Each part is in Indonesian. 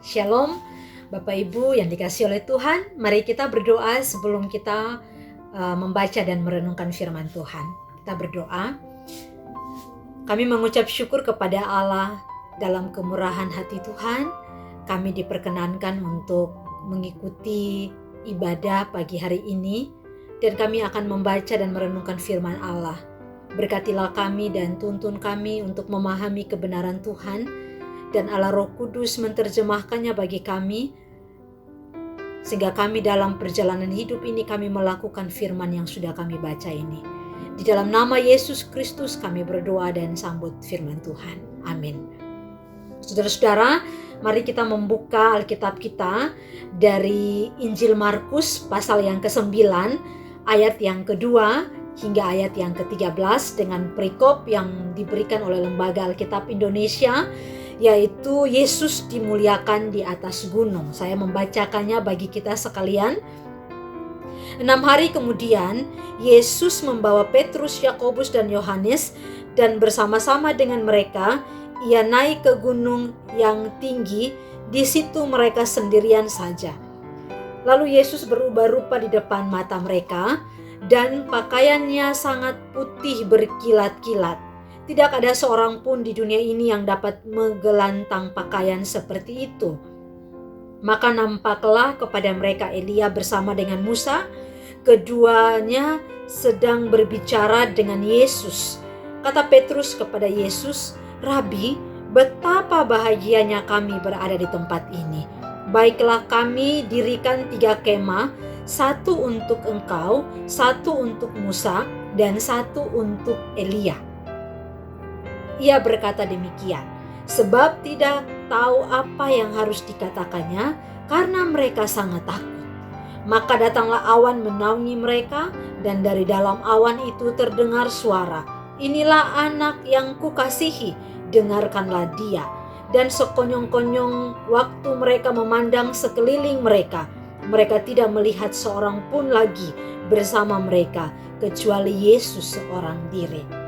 Shalom, Bapak Ibu yang dikasihi oleh Tuhan. Mari kita berdoa sebelum kita membaca dan merenungkan firman Tuhan. Kita berdoa. Kami mengucap syukur kepada Allah dalam kemurahan hati Tuhan. Kami diperkenankan untuk mengikuti ibadah pagi hari ini, dan kami akan membaca dan merenungkan firman Allah. Berkatilah kami dan tuntun kami untuk memahami kebenaran Tuhan, dan Allah Roh Kudus menerjemahkannya bagi kami, sehingga kami dalam perjalanan hidup ini kami melakukan firman yang sudah kami baca ini. Di dalam nama Yesus Kristus kami berdoa dan sambut firman Tuhan. Amin. Saudara-saudara, mari kita membuka Alkitab kita dari Injil Markus pasal yang ke-9, ayat yang kedua hingga ayat yang ke-13 dengan perikop yang diberikan oleh Lembaga Alkitab Indonesia, yaitu Yesus dimuliakan di atas gunung. Saya membacakannya bagi kita sekalian. 6 hari kemudian, Yesus membawa Petrus, Yakobus, dan Yohanes, dan bersama-sama dengan mereka, ia naik ke gunung yang tinggi. Di situ mereka sendirian saja. Lalu Yesus berubah rupa di depan mata mereka, dan pakaiannya sangat putih berkilat-kilat. Tidak ada seorang pun di dunia ini yang dapat menggelantang pakaian seperti itu. Maka nampaklah kepada mereka Elia bersama dengan Musa. Keduanya sedang berbicara dengan Yesus. Kata Petrus kepada Yesus, "Rabi, betapa bahagianya kami berada di tempat ini. Baiklah, kami dirikan 3 kemah, 1 untuk engkau, 1 untuk Musa, dan 1 untuk Elia." Ia berkata demikian sebab tidak tahu apa yang harus dikatakannya, karena mereka sangat takut. Maka datanglah awan menaungi mereka, dan dari dalam awan itu terdengar suara, "Inilah anak yang kukasihi, dengarkanlah dia." Dan sekonyong-konyong waktu mereka memandang sekeliling mereka, mereka tidak melihat seorang pun lagi bersama mereka kecuali Yesus seorang diri.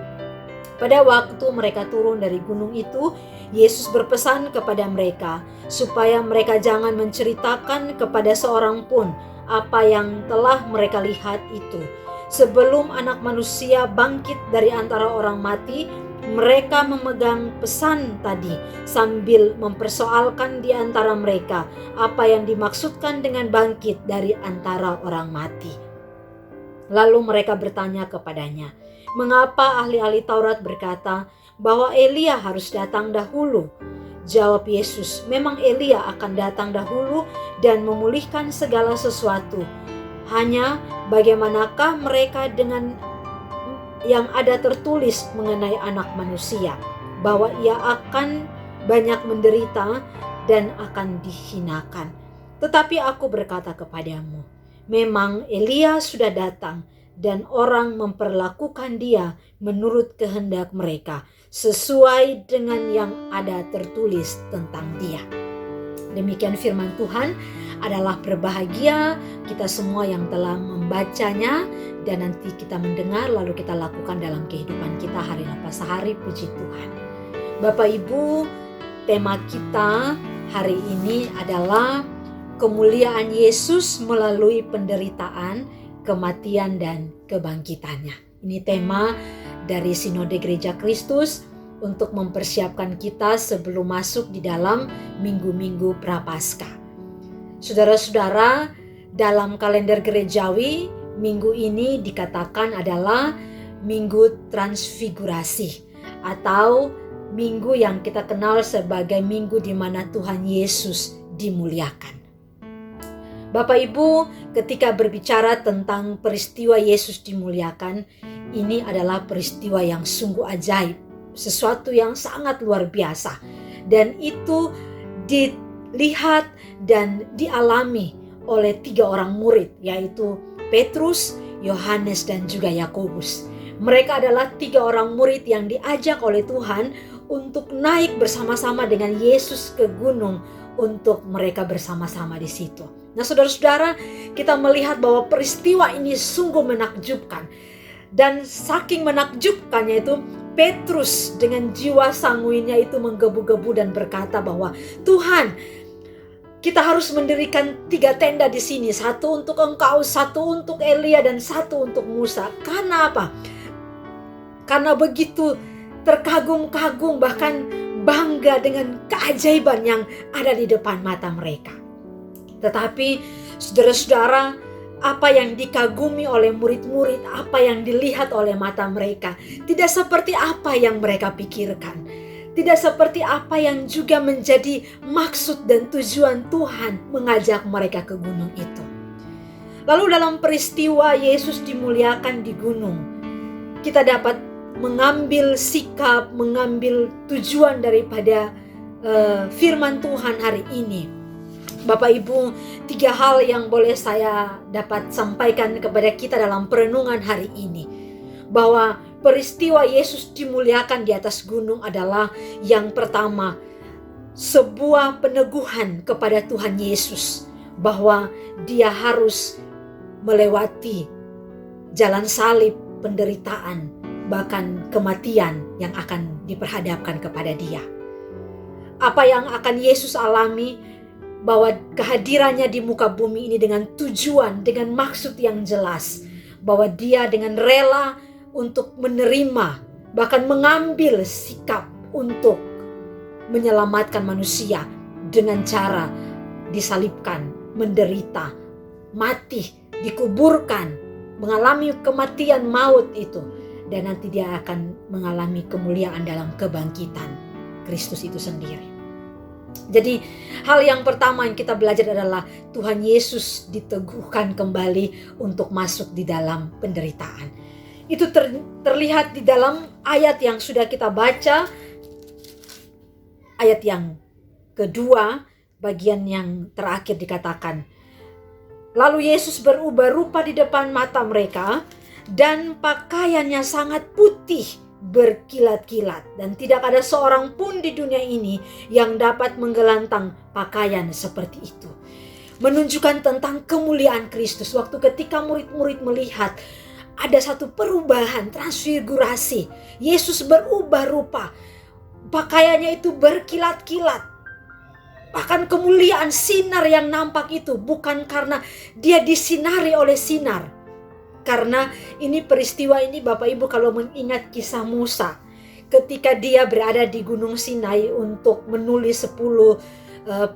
Pada waktu mereka turun dari gunung itu, Yesus berpesan kepada mereka supaya mereka jangan menceritakan kepada seorang pun apa yang telah mereka lihat itu. Sebelum Anak Manusia bangkit dari antara orang mati, mereka memegang pesan tadi sambil mempersoalkan di antara mereka apa yang dimaksudkan dengan bangkit dari antara orang mati. Lalu mereka bertanya kepadanya, "Mengapa ahli-ahli Taurat berkata bahwa Elia harus datang dahulu?" Jawab Yesus, "Memang Elia akan datang dahulu dan memulihkan segala sesuatu. Hanya bagaimanakah mereka dengan yang ada tertulis mengenai Anak Manusia, bahwa ia akan banyak menderita dan akan dihinakan. Tetapi aku berkata kepadamu, memang Elia sudah datang, dan orang memperlakukan dia menurut kehendak mereka, sesuai dengan yang ada tertulis tentang dia." Demikian firman Tuhan. Adalah berbahagia kita semua yang telah membacanya, dan nanti kita mendengar lalu kita lakukan dalam kehidupan kita hari lepas hari. Puji Tuhan. Bapak Ibu, tema kita hari ini adalah kemuliaan Yesus melalui penderitaan, kematian, dan kebangkitannya. Ini tema dari Sinode Gereja Kristus untuk mempersiapkan kita sebelum masuk di dalam minggu-minggu Prapaskah. Saudara-saudara, dalam kalender gerejawi, minggu ini dikatakan adalah Minggu Transfigurasi, atau minggu yang kita kenal sebagai minggu di mana Tuhan Yesus dimuliakan. Bapak Ibu, ketika berbicara tentang peristiwa Yesus dimuliakan, ini adalah peristiwa yang sungguh ajaib, sesuatu yang sangat luar biasa, dan itu dilihat dan dialami oleh 3 orang murid, yaitu Petrus, Yohanes, dan juga Yakobus. Mereka adalah 3 orang murid yang diajak oleh Tuhan untuk naik bersama-sama dengan Yesus ke gunung untuk mereka bersama-sama di situ. Nah, saudara-saudara, kita melihat bahwa peristiwa ini sungguh menakjubkan. Dan saking menakjubkannya itu, Petrus dengan jiwa sanguinnya itu menggebu-gebu dan berkata bahwa, "Tuhan, kita harus mendirikan 3 tenda di sini. 1 untuk engkau, 1 untuk Elia, dan 1 untuk Musa. Karena apa? Karena begitu terkagum-kagum, bahkan bangga dengan keajaiban yang ada di depan mata mereka. Tetapi saudara-saudara, apa yang dikagumi oleh murid-murid, apa yang dilihat oleh mata mereka, tidak seperti apa yang mereka pikirkan. Tidak seperti apa yang juga menjadi maksud dan tujuan Tuhan mengajak mereka ke gunung itu. Lalu dalam peristiwa Yesus dimuliakan di gunung, kita dapat mengambil sikap, mengambil tujuan daripada firman Tuhan hari ini. Bapak Ibu, 3 hal yang boleh saya dapat sampaikan kepada kita dalam perenungan hari ini. Bahwa peristiwa Yesus dimuliakan di atas gunung adalah yang pertama, sebuah peneguhan kepada Tuhan Yesus. Bahwa dia harus melewati jalan salib, penderitaan, bahkan kematian yang akan diperhadapkan kepada dia. Apa yang akan Yesus alami, bahwa kehadirannya di muka bumi ini dengan tujuan, dengan maksud yang jelas, bahwa dia dengan rela untuk menerima, bahkan mengambil sikap untuk menyelamatkan manusia dengan cara disalibkan, menderita, mati, dikuburkan, mengalami kematian maut itu, dan nanti dia akan mengalami kemuliaan dalam kebangkitan Kristus itu sendiri. Jadi hal yang pertama yang kita belajar adalah Tuhan Yesus diteguhkan kembali untuk masuk di dalam penderitaan. Itu terlihat di dalam ayat yang sudah kita baca, ayat yang kedua, bagian yang terakhir dikatakan, lalu Yesus berubah rupa di depan mata mereka, dan pakaiannya sangat putih, berkilat-kilat, dan tidak ada seorang pun di dunia ini yang dapat menggelantang pakaian seperti itu. Menunjukkan tentang kemuliaan Kristus. Waktu ketika murid-murid melihat ada satu perubahan, transfigurasi, Yesus berubah rupa, pakaiannya itu berkilat-kilat. Bahkan kemuliaan sinar yang nampak itu bukan karena dia disinari oleh sinar. Karena ini peristiwa ini Bapak Ibu kalau mengingat kisah Musa, ketika dia berada di Gunung Sinai untuk menulis 10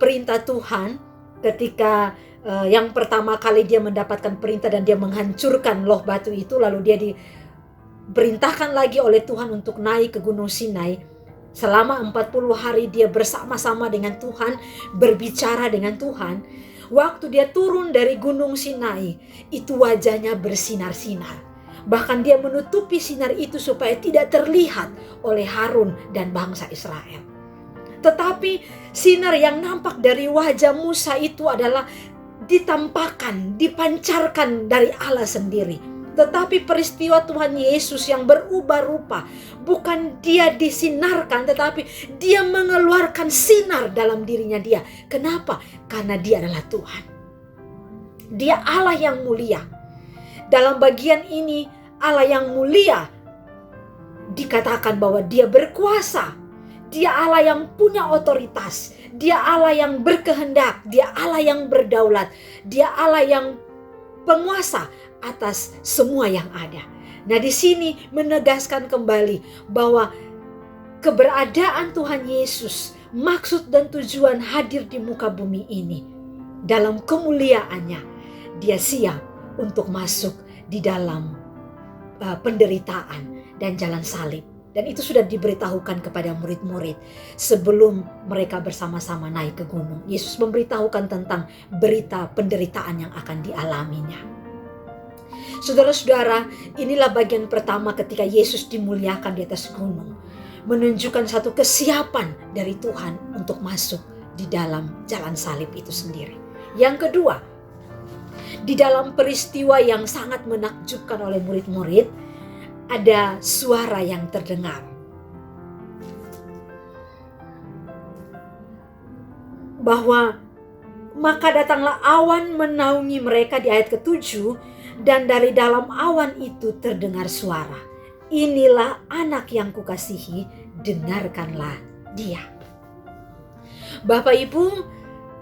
perintah Tuhan, ketika yang pertama kali dia mendapatkan perintah dan dia menghancurkan loh batu itu, lalu dia diperintahkan lagi oleh Tuhan untuk naik ke Gunung Sinai. Selama 40 hari dia bersama-sama dengan Tuhan, berbicara dengan Tuhan. Waktu dia turun dari Gunung Sinai, itu wajahnya bersinar-sinar. Bahkan dia menutupi sinar itu supaya tidak terlihat oleh Harun dan bangsa Israel. Tetapi sinar yang nampak dari wajah Musa itu adalah ditampakkan, dipancarkan dari Allah sendiri. Tetapi peristiwa Tuhan Yesus yang berubah rupa, bukan dia disinarkan, tetapi dia mengeluarkan sinar dalam dirinya dia. Kenapa? Karena dia adalah Tuhan. Dia Allah yang mulia. Dalam bagian ini, Allah yang mulia dikatakan bahwa dia berkuasa. Dia Allah yang punya otoritas. Dia Allah yang berkehendak. Dia Allah yang berdaulat. Dia Allah yang penguasa atas semua yang ada. Nah, di sini menegaskan kembali bahwa keberadaan Tuhan Yesus, maksud dan tujuan hadir di muka bumi ini, dalam kemuliaannya, dia siap untuk masuk di dalam penderitaan dan jalan salib. Dan itu sudah diberitahukan kepada murid-murid sebelum mereka bersama-sama naik ke gunung. Yesus memberitahukan tentang berita penderitaan yang akan dialaminya. Saudara-saudara, inilah bagian pertama ketika Yesus dimuliakan di atas gunung. Menunjukkan satu kesiapan dari Tuhan untuk masuk di dalam jalan salib itu sendiri. Yang kedua, di dalam peristiwa yang sangat menakjubkan oleh murid-murid, ada suara yang terdengar. Bahwa maka datanglah awan menaungi mereka di ayat ke-7, dan dari dalam awan itu terdengar suara, inilah anak yang kukasihi, dengarkanlah dia. Bapak Ibu,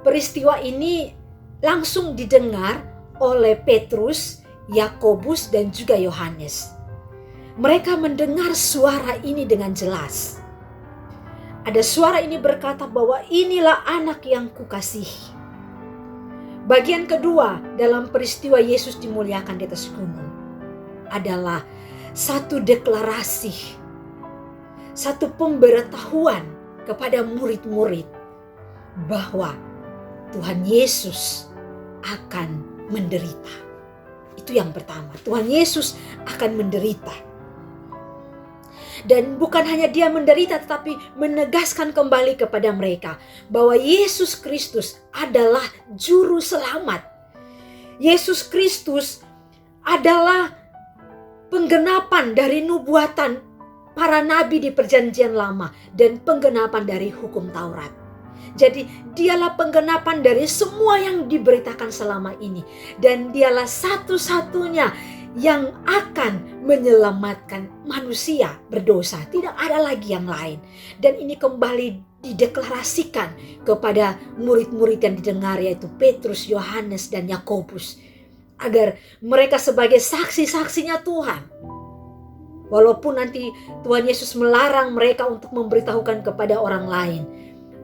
peristiwa ini langsung didengar oleh Petrus, Yakobus, dan juga Yohanes. Mereka mendengar suara ini dengan jelas. Ada suara ini berkata bahwa inilah anak yang kukasihi. Bagian kedua dalam peristiwa Yesus dimuliakan di atas gunung adalah satu deklarasi, satu pemberitahuan kepada murid-murid bahwa Tuhan Yesus akan menderita. Itu yang pertama, Tuhan Yesus akan menderita. Dan bukan hanya dia menderita, tetapi menegaskan kembali kepada mereka bahwa Yesus Kristus adalah juru selamat. Yesus Kristus adalah penggenapan dari nubuatan para nabi di perjanjian lama dan penggenapan dari hukum Taurat. Jadi dialah penggenapan dari semua yang diberitakan selama ini. Dan dialah satu-satunya yang akan menyelamatkan manusia berdosa. Tidak ada lagi yang lain. Dan ini kembali dideklarasikan kepada murid-murid yang didengar, yaitu Petrus, Yohanes, dan Yakobus, agar mereka sebagai saksi-saksinya Tuhan. Walaupun nanti Tuhan Yesus melarang mereka untuk memberitahukan kepada orang lain,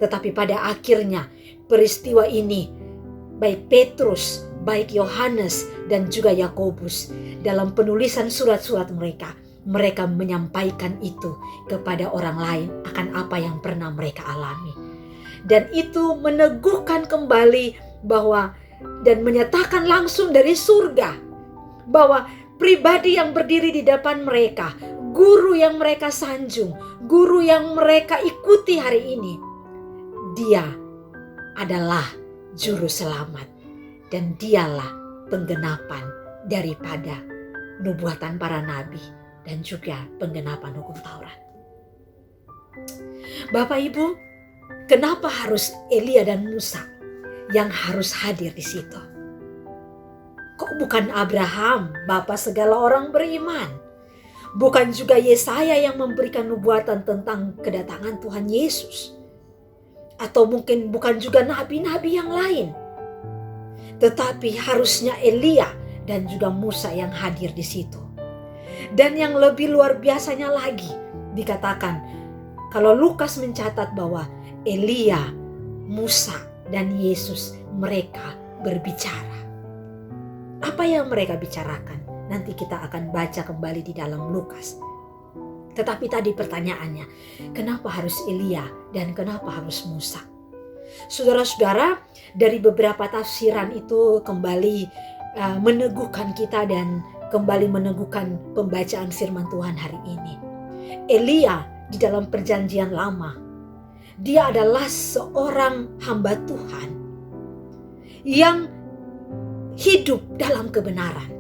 tetapi pada akhirnya peristiwa ini, baik Petrus, baik Yohanes, dan juga Yakobus, dalam penulisan surat-surat mereka menyampaikan itu kepada orang lain akan apa yang pernah mereka alami. Dan itu meneguhkan kembali bahwa dan menyatakan langsung dari surga bahwa pribadi yang berdiri di depan mereka, guru yang mereka sanjung, guru yang mereka ikuti hari ini, dia adalah juru selamat dan dialah penggenapan daripada nubuatan para nabi dan juga penggenapan hukum Taurat. Bapak Ibu, kenapa harus Elia dan Musa yang harus hadir di situ? Kok bukan Abraham, bapa segala orang beriman? Bukan juga Yesaya yang memberikan nubuatan tentang kedatangan Tuhan Yesus? Atau mungkin bukan juga nabi-nabi yang lain? Tetapi harusnya Elia dan juga Musa yang hadir di situ. Dan yang lebih luar biasanya lagi dikatakan, kalau Lukas mencatat bahwa Elia, Musa, dan Yesus mereka berbicara. Apa yang mereka bicarakan? Nanti kita akan baca kembali di dalam Lukas. Tetapi tadi pertanyaannya, kenapa harus Elia dan kenapa harus Musa? Saudara-saudara, dari beberapa tafsiran itu kembali meneguhkan kita dan kembali meneguhkan pembacaan firman Tuhan hari ini. Elia di dalam perjanjian lama, dia adalah seorang hamba Tuhan yang hidup dalam kebenaran.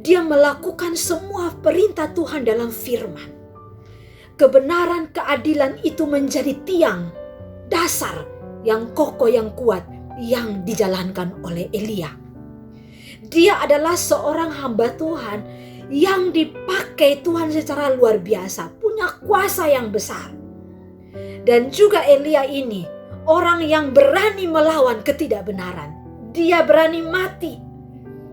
Dia melakukan semua perintah Tuhan dalam firman. Kebenaran, keadilan itu menjadi tiang dasar yang kokoh, yang kuat, yang dijalankan oleh Elia. Dia adalah seorang hamba Tuhan yang dipakai Tuhan secara luar biasa, punya kuasa yang besar. Dan juga Elia ini orang yang berani melawan ketidakbenaran. Dia berani mati.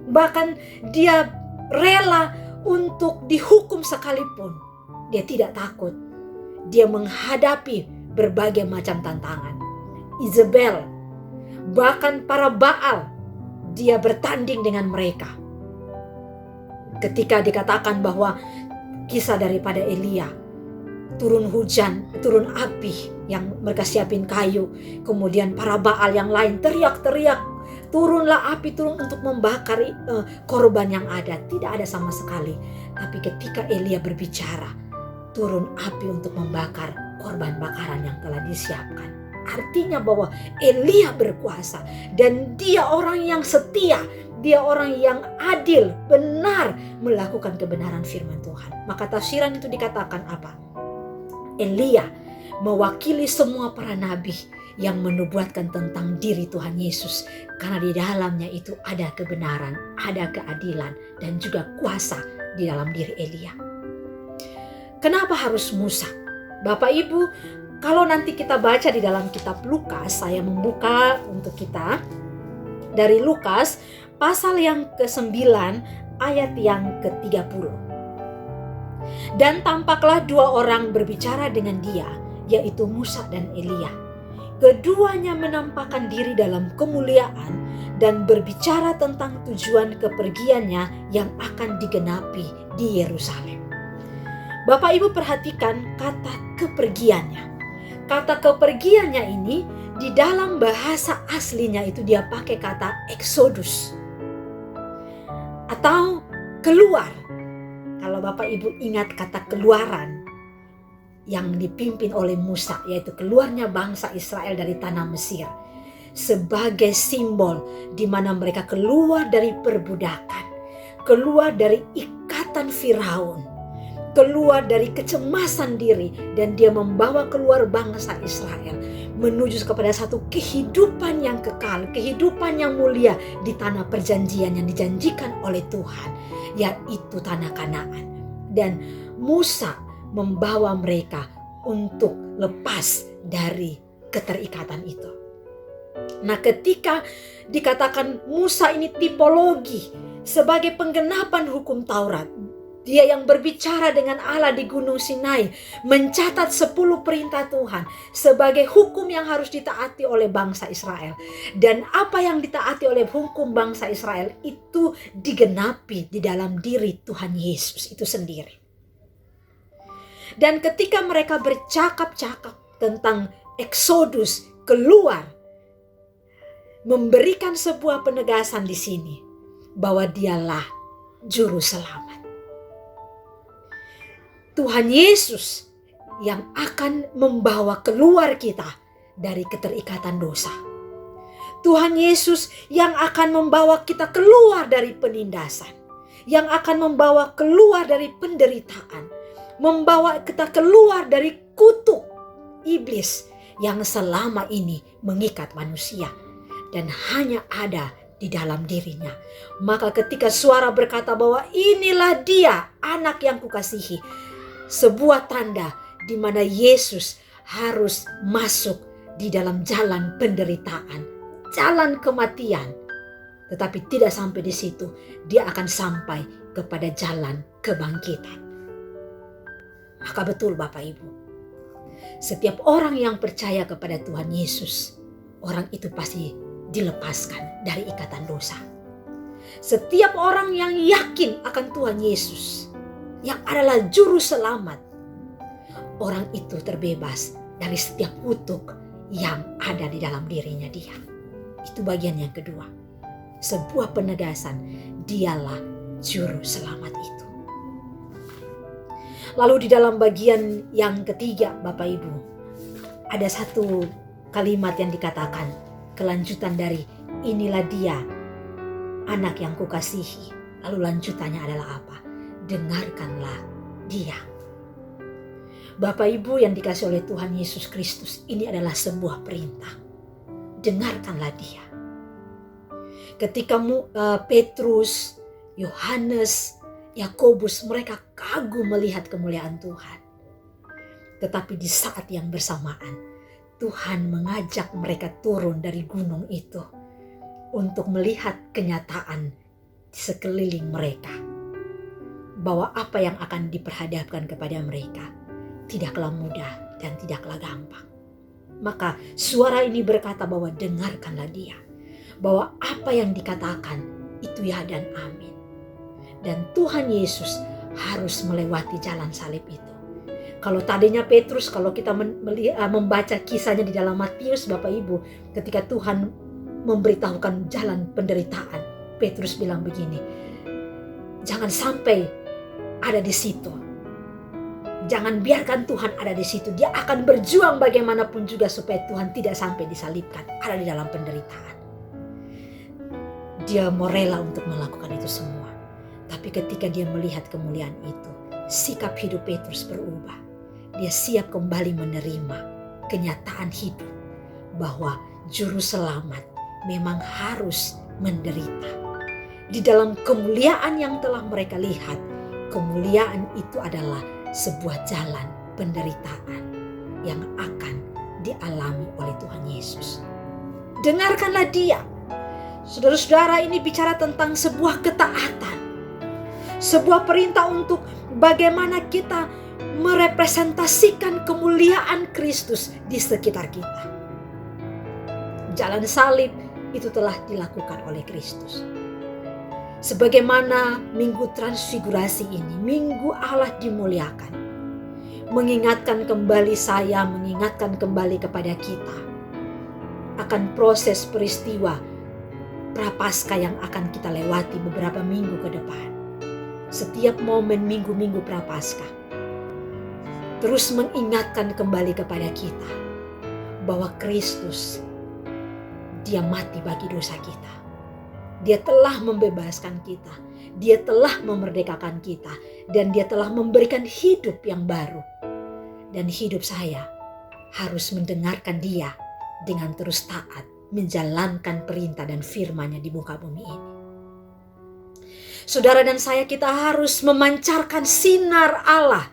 Bahkan dia rela untuk dihukum sekalipun. Dia tidak takut. Dia menghadapi berbagai macam tantangan. Isabel, bahkan para Baal, dia bertanding dengan mereka. Ketika dikatakan bahwa kisah daripada Elia, turun hujan, turun api yang mereka siapin kayu, kemudian para Baal yang lain teriak-teriak, turunlah api, turun untuk membakar korban yang ada. Tidak ada sama sekali. Tapi ketika Elia berbicara, turun api untuk membakar korban bakaran yang telah disiapkan. Artinya bahwa Elia berkuasa dan dia orang yang setia, dia orang yang adil, benar melakukan kebenaran firman Tuhan. Maka tafsiran itu dikatakan apa? Elia mewakili semua para nabi yang menubuatkan tentang diri Tuhan Yesus, karena di dalamnya itu ada kebenaran, ada keadilan, dan juga kuasa di dalam diri Elia. Kenapa harus Musa? Bapak Ibu, kalau nanti kita baca di dalam kitab Lukas, saya membuka untuk kita dari Lukas pasal yang ke-9 ayat yang ke-30. Dan tampaklah dua orang berbicara dengan dia, yaitu Musa dan Elia. Keduanya menampakkan diri dalam kemuliaan dan berbicara tentang tujuan kepergiannya yang akan digenapi di Yerusalem. Bapak Ibu perhatikan kata kepergiannya. Kata kepergiannya ini di dalam bahasa aslinya itu dia pakai kata exodus atau keluar. Kalau Bapak Ibu ingat kata keluaran yang dipimpin oleh Musa, yaitu keluarnya bangsa Israel dari tanah Mesir, sebagai simbol di mana mereka keluar dari perbudakan, keluar dari ikatan Firaun, keluar dari kecemasan diri, dan dia membawa keluar bangsa Israel menuju kepada satu kehidupan yang kekal, kehidupan yang mulia di tanah perjanjian yang dijanjikan oleh Tuhan, yaitu tanah Kanaan. Dan Musa membawa mereka untuk lepas dari keterikatan itu. Nah, ketika dikatakan Musa ini tipologi sebagai penggenapan hukum Taurat, dia yang berbicara dengan Allah di Gunung Sinai, mencatat 10 perintah Tuhan sebagai hukum yang harus ditaati oleh bangsa Israel. Dan apa yang ditaati oleh hukum bangsa Israel itu digenapi di dalam diri Tuhan Yesus itu sendiri. Dan ketika mereka bercakap-cakap tentang Exodus, keluar, memberikan sebuah penegasan di sini bahwa dialah juru selamat. Tuhan Yesus yang akan membawa keluar kita dari keterikatan dosa. Tuhan Yesus yang akan membawa kita keluar dari penindasan, yang akan membawa keluar dari penderitaan, membawa kita keluar dari kutuk iblis yang selama ini mengikat manusia dan hanya ada di dalam dirinya. Maka ketika suara berkata bahwa inilah dia anak yang kukasihi, sebuah tanda di mana Yesus harus masuk di dalam jalan penderitaan, jalan kematian. Tetapi tidak sampai di situ, dia akan sampai kepada jalan kebangkitan. Maka betul Bapak Ibu, setiap orang yang percaya kepada Tuhan Yesus, orang itu pasti dilepaskan dari ikatan dosa. Setiap orang yang yakin akan Tuhan Yesus, yang adalah juru selamat, orang itu terbebas dari setiap kutuk yang ada di dalam dirinya dia. Itu bagian yang kedua. Sebuah penegasan, dialah juru selamat itu. Lalu di dalam bagian yang ketiga Bapak Ibu, ada satu kalimat yang dikatakan, kelanjutan dari inilah dia anak yang kukasihi. Lalu lanjutannya adalah apa? Dengarkanlah dia. Bapak Ibu yang dikasih oleh Tuhan Yesus Kristus, ini adalah sebuah perintah. Dengarkanlah dia. Ketika Petrus, Yohanes, Yakobus, mereka kagum melihat kemuliaan Tuhan. Tetapi di saat yang bersamaan, Tuhan mengajak mereka turun dari gunung itu untuk melihat kenyataan di sekeliling mereka, bahwa apa yang akan diperhadapkan kepada mereka tidaklah mudah dan tidaklah gampang. Maka suara ini berkata bahwa dengarkanlah dia, bahwa apa yang dikatakan itu ya dan amin. Dan Tuhan Yesus harus melewati jalan salib itu. Kalau tadinya Petrus, kalau kita membaca kisahnya di dalam Matius Bapak Ibu, ketika Tuhan memberitahukan jalan penderitaan, Petrus bilang begini, jangan sampai ada di situ. Jangan biarkan Tuhan ada di situ. Dia akan berjuang bagaimanapun juga supaya Tuhan tidak sampai disalibkan, ada di dalam penderitaan. Dia mau rela untuk melakukan itu semua. Tapi ketika dia melihat kemuliaan itu, sikap hidup Petrus berubah. Dia siap kembali menerima kenyataan hidup bahwa juru selamat memang harus menderita. Di dalam kemuliaan yang telah mereka lihat, kemuliaan itu adalah sebuah jalan penderitaan. yang akan dialami oleh Tuhan Yesus. Dengarkanlah dia. Saudara-saudara, ini bicara tentang sebuah ketaatan. Sebuah perintah untuk bagaimana kita merepresentasikan kemuliaan Kristus di sekitar kita. Jalan salib itu telah dilakukan oleh Kristus. Sebagaimana minggu transfigurasi ini, minggu Allah dimuliakan, mengingatkan kembali saya, mengingatkan kembali kepada kita akan proses peristiwa Prapaskah yang akan kita lewati beberapa minggu ke depan. Setiap momen minggu-minggu Prapaskah terus mengingatkan kembali kepada kita bahwa Kristus, dia mati bagi dosa kita. Dia telah membebaskan kita, dia telah memerdekakan kita, dan dia telah memberikan hidup yang baru. Dan hidup saya harus mendengarkan dia dengan terus taat, menjalankan perintah dan firman-Nya di muka bumi ini. Saudara dan saya, kita harus memancarkan sinar Allah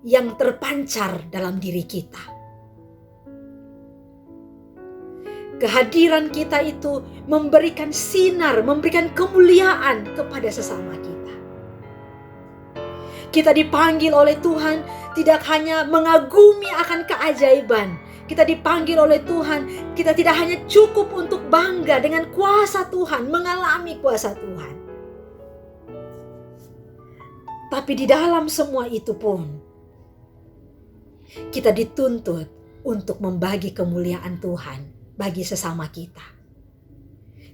yang terpancar dalam diri kita. Kehadiran kita itu memberikan sinar, memberikan kemuliaan kepada sesama kita. Kita dipanggil oleh Tuhan tidak hanya mengagumi akan keajaiban. Kita dipanggil oleh Tuhan, kita tidak hanya cukup untuk bangga dengan kuasa Tuhan, mengalami kuasa Tuhan. Tapi di dalam semua itu pun, kita dituntut untuk membagi kemuliaan Tuhan bagi sesama kita.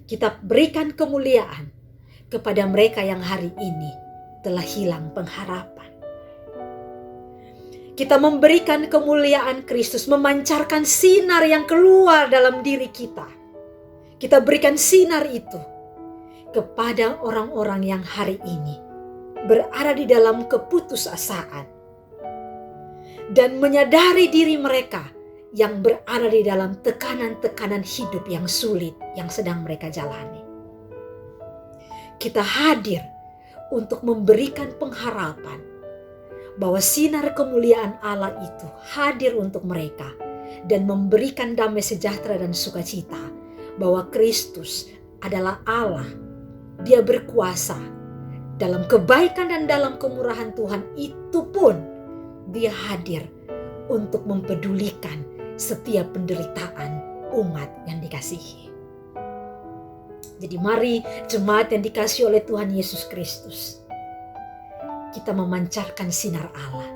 Kita berikan kemuliaan kepada mereka yang hari ini telah hilang pengharapan. Kita memberikan kemuliaan Kristus, memancarkan sinar yang keluar dalam diri kita. Kita berikan sinar itu kepada orang-orang yang hari ini berada di dalam keputusasaan dan menyadari diri mereka yang berada di dalam tekanan-tekanan hidup yang sulit yang sedang mereka jalani. Kita hadir untuk memberikan pengharapan bahwa sinar kemuliaan Allah itu hadir untuk mereka dan memberikan damai sejahtera dan sukacita bahwa Kristus adalah Allah. Dia berkuasa dalam kebaikan dan dalam kemurahan Tuhan itu pun dia hadir untuk mempedulikan setiap penderitaan umat yang dikasihi. Jadi mari jemaat yang dikasihi oleh Tuhan Yesus Kristus, kita memancarkan sinar Allah.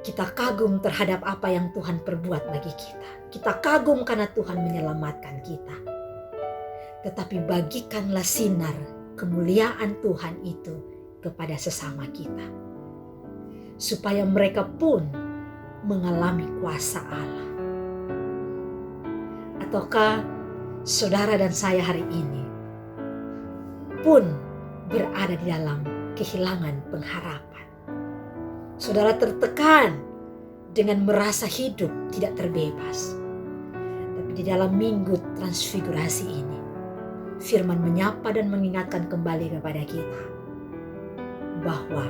Kita kagum terhadap apa yang Tuhan perbuat bagi kita. Kita kagum karena Tuhan menyelamatkan kita. Tetapi bagikanlah sinar kemuliaan Tuhan itu kepada sesama kita, supaya mereka pun mengalami kuasa Allah. Ataukah saudara dan saya hari ini pun berada di dalam kehilangan pengharapan? Saudara tertekan dengan merasa hidup tidak terbebas. Tapi di dalam minggu transfigurasi ini, firman menyapa dan mengingatkan kembali kepada kita bahwa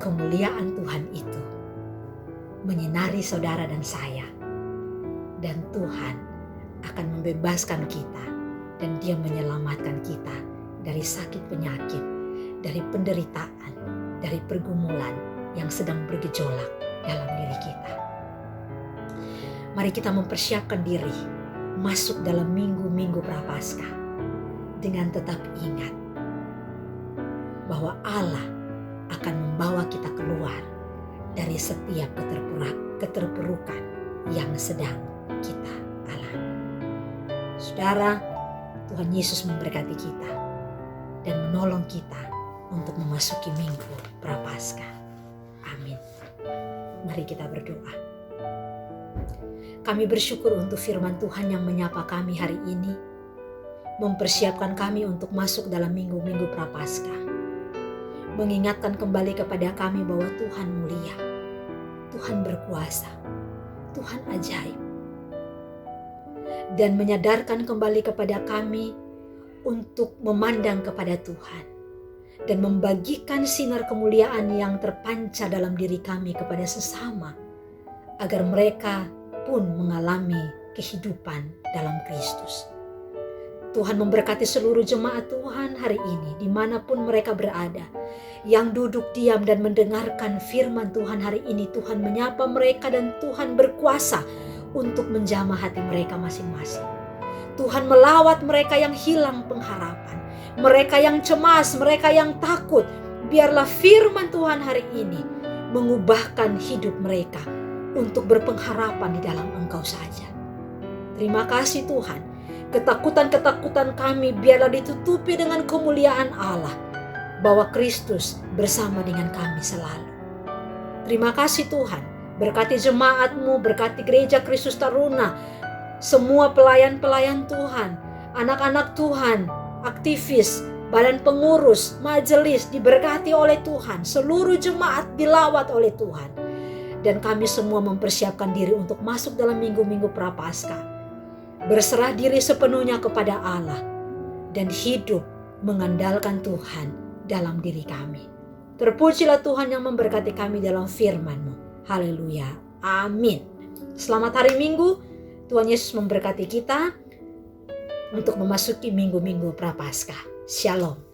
kemuliaan Tuhan itu menyinari saudara dan saya, dan Tuhan akan membebaskan kita dan dia menyelamatkan kita dari sakit penyakit, dari penderitaan, dari pergumulan yang sedang bergejolak dalam diri kita. Mari kita mempersiapkan diri masuk dalam minggu-minggu Prapaskah dengan tetap ingat bahwa Allah akan membawa kita keluar dari setiap keterpurukan yang sedang kita alami. Saudara, Tuhan Yesus memberkati kita dan menolong kita untuk memasuki minggu Prapaskah. Amin. Mari kita berdoa. Kami bersyukur untuk firman Tuhan yang menyapa kami hari ini, mempersiapkan kami untuk masuk dalam minggu-minggu Prapaskah, mengingatkan kembali kepada kami bahwa Tuhan mulia, Tuhan berkuasa, Tuhan ajaib, dan menyadarkan kembali kepada kami untuk memandang kepada Tuhan dan membagikan sinar kemuliaan yang terpancar dalam diri kami kepada sesama, agar mereka pun mengalami kehidupan dalam Kristus. Tuhan memberkati seluruh jemaat Tuhan hari ini, dimanapun mereka berada. Yang duduk diam dan mendengarkan firman Tuhan hari ini, Tuhan menyapa mereka dan Tuhan berkuasa untuk menjamah hati mereka masing-masing. Tuhan melawat mereka yang hilang pengharapan, mereka yang cemas, mereka yang takut. Biarlah firman Tuhan hari ini mengubahkan hidup mereka untuk berpengharapan di dalam Engkau saja. Terima kasih Tuhan. Ketakutan-ketakutan kami biarlah ditutupi dengan kemuliaan Allah, bahwa Kristus bersama dengan kami selalu. Terima kasih Tuhan. Berkati jemaat-Mu, berkati gereja Kristus Taruna, semua pelayan-pelayan Tuhan, anak-anak Tuhan, aktivis, badan pengurus, majelis diberkati oleh Tuhan. Seluruh jemaat dilawat oleh Tuhan. Dan kami semua mempersiapkan diri untuk masuk dalam minggu-minggu Prapaskah. Berserah diri sepenuhnya kepada Allah dan hidup mengandalkan Tuhan dalam diri kami. Terpujilah Tuhan yang memberkati kami dalam firman-Mu. Haleluya. Amin. Selamat hari Minggu. Tuhan Yesus memberkati kita untuk memasuki minggu-minggu Prapaskah. Shalom.